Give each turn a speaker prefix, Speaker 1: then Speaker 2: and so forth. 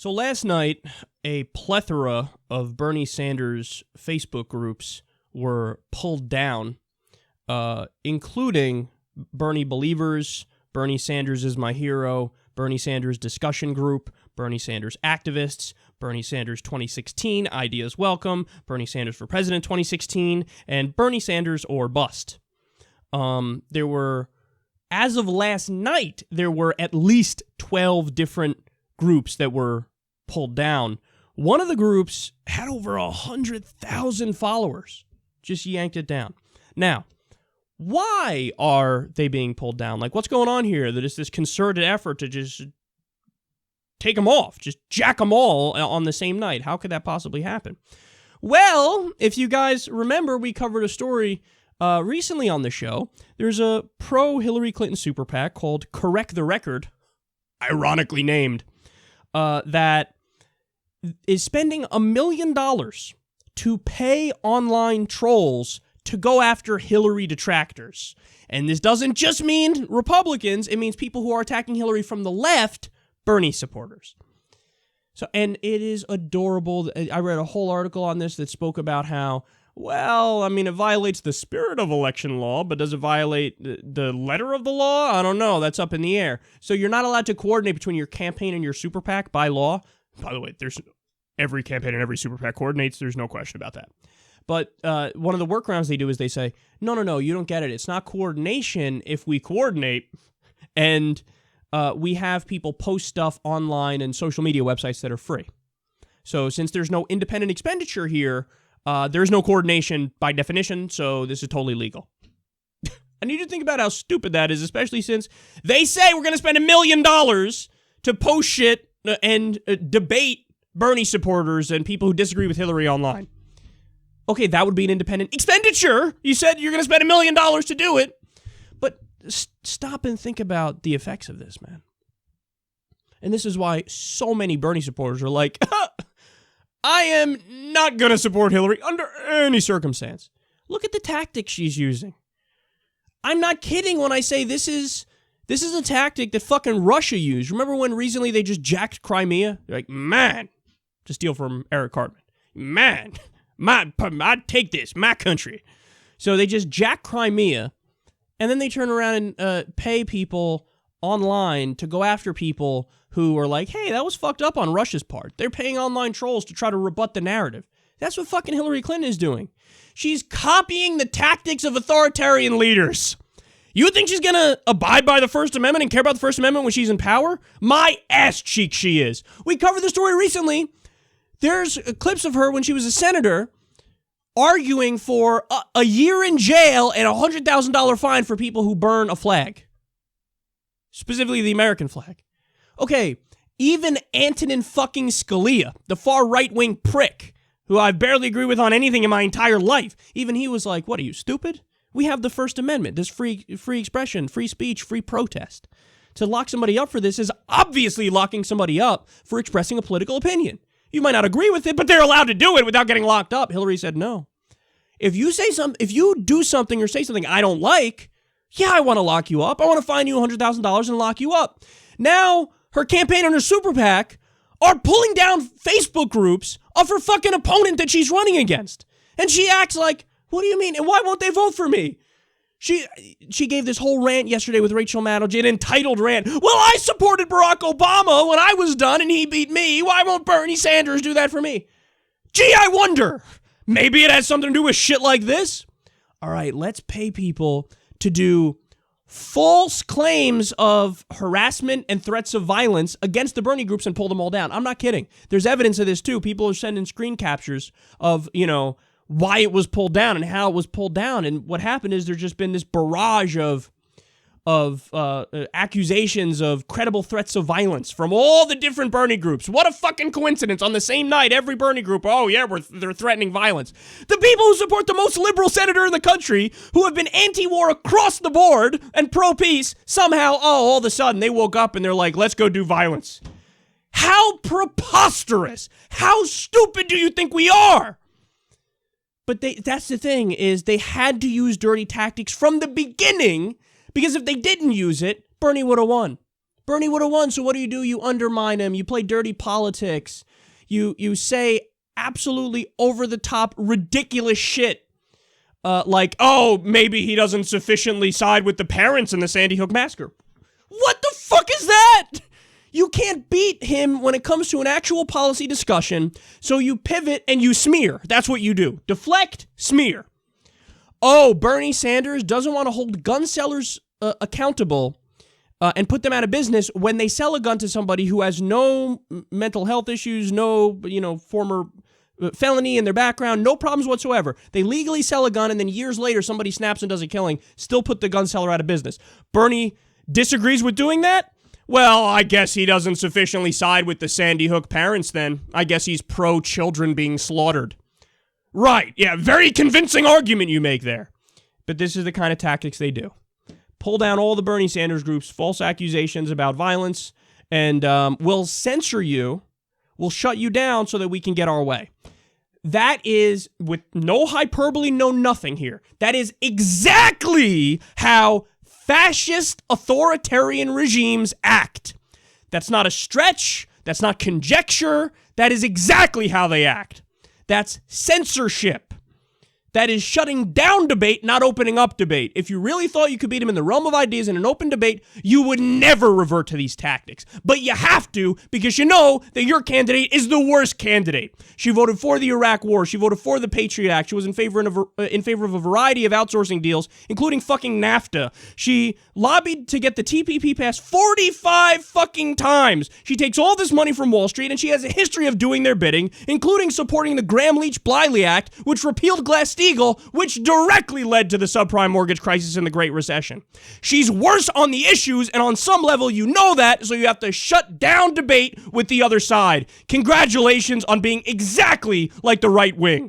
Speaker 1: So last night, a plethora of Bernie Sanders Facebook groups were pulled down, including Bernie Believers, Bernie Sanders is my hero, Bernie Sanders discussion group, Bernie Sanders activists, Bernie Sanders 2016, ideas welcome, Bernie Sanders for president 2016, and Bernie Sanders or bust. There were, as of last night, there were at least 12 different groups that were pulled down. One of the groups had over 100,000 followers. Just yanked it down. Now, why are they being pulled down? Like, what's going on here? That is this concerted effort to just take them off, just jack them all on the same night. How could that possibly happen? Well, if you guys remember, we covered a story recently on the show. There's a pro-Hillary Clinton super PAC called Correct the Record, ironically named, that is spending $1 million to pay online trolls to go after Hillary detractors. And this doesn't just mean Republicans, it means people who are attacking Hillary from the left, Bernie supporters. So, and it is adorable. I read a whole article on this that spoke about how, well, I mean, it violates the spirit of election law, but does it violate the letter of the law? I don't know. That's up in the air. So you're not allowed to coordinate between your campaign and your super PAC by law. By the way, there's every campaign and every super PAC coordinates. There's no question about that. But one of the workarounds they do is they say, no, you don't get it. It's not coordination if we coordinate and we have people post stuff online and social media websites that are free. So since there's no independent expenditure here, there's no coordination by definition, so this is totally legal. I need you to think about how stupid that is, especially since they say we're going to spend $1 million to post shit and debate Bernie supporters and people who disagree with Hillary online. Okay, that would be an independent expenditure. You said you're going to spend $1 million to do it. But stop and think about the effects of this, man. And this is why so many Bernie supporters are like, I am not going to support Hillary under any circumstance. Look at the tactics she's using. I'm not kidding when I say this is a tactic that fucking Russia used. Remember when recently they just jacked Crimea? They're like, man, to steal from Eric Cartman. Man, I'd take this, my country. So they just jack Crimea, and then they turn around and pay people online to go after people who are like, hey, that was fucked up on Russia's part. They're paying online trolls to try to rebut the narrative. That's what fucking Hillary Clinton is doing. She's copying the tactics of authoritarian leaders. You think she's gonna abide by the First Amendment and care about the First Amendment when she's in power? My ass cheek she is. We covered the story recently. There's clips of her when she was a senator arguing for a year in jail and a $100,000 fine for people who burn a flag. Specifically the American flag. Okay, even Antonin fucking Scalia, the far right-wing prick, who I barely agree with on anything in my entire life, even he was like, what are you, stupid? We have the First Amendment. There's free expression, free speech, free protest. To lock somebody up for this is obviously locking somebody up for expressing a political opinion. You might not agree with it, but they're allowed to do it without getting locked up. Hillary said no. If you do something or say something I don't like, yeah, I want to lock you up. I want to fine you $100,000 and lock you up. Now, her campaign and her super PAC are pulling down Facebook groups of her fucking opponent that she's running against. And she acts like, what do you mean? And why won't they vote for me? She gave this whole rant yesterday with Rachel Maddow, an entitled rant. Well, I supported Barack Obama when I was done and he beat me. Why won't Bernie Sanders do that for me? Gee, I wonder. Maybe it has something to do with shit like this. All right, let's pay people to do false claims of harassment and threats of violence against the Bernie groups and pull them all down. I'm not kidding. There's evidence of this too. People are sending screen captures of, why it was pulled down and how it was pulled down. And what happened is there's just been this barrage of accusations of credible threats of violence from all the different Bernie groups. What a fucking coincidence. On the same night, every Bernie group, oh yeah, they're threatening violence. The people who support the most liberal senator in the country, who have been anti-war across the board and pro-peace, somehow, all of a sudden, they woke up and they're like, let's go do violence. How preposterous! How stupid do you think we are? But that's the thing, is they had to use dirty tactics from the beginning, because if they didn't use it, Bernie would have won. Bernie would have won, so what do? You undermine him. You play dirty politics. You say absolutely over-the-top, ridiculous shit. Like, oh, maybe he doesn't sufficiently side with the parents in the Sandy Hook massacre. What the fuck is that? You can't beat him when it comes to an actual policy discussion, so you pivot and you smear. That's what you do. Deflect, smear. Oh, Bernie Sanders doesn't want to hold gun sellers accountable and put them out of business when they sell a gun to somebody who has no mental health issues, no, former felony in their background, no problems whatsoever. They legally sell a gun, and then years later, somebody snaps and does a killing, still put the gun seller out of business. Bernie disagrees with doing that? Well, I guess he doesn't sufficiently side with the Sandy Hook parents then. I guess he's pro-children being slaughtered. Right, yeah, very convincing argument you make there. But this is the kind of tactics they do. Pull down all the Bernie Sanders groups, false accusations about violence, and we'll censor you, we'll shut you down so that we can get our way. That is, with no hyperbole, no nothing here, that is exactly how fascist authoritarian regimes act. That's not a stretch. That's not conjecture. That is exactly how they act. That's censorship. That is shutting down debate, not opening up debate. If you really thought you could beat him in the realm of ideas in an open debate, you would never revert to these tactics. But you have to, because you know that your candidate is the worst candidate. She voted for the Iraq War. She voted for the Patriot Act. She was in favor of a variety of outsourcing deals, including fucking NAFTA. She lobbied to get the TPP passed 45 fucking times. She takes all this money from Wall Street, and she has a history of doing their bidding, including supporting the Gramm-Leach-Bliley Act, which repealed Glass-Steagall, which directly led to the subprime mortgage crisis and the Great Recession. She's worse on the issues, and on some level you know that, so you have to shut down debate with the other side. Congratulations on being exactly like the right wing.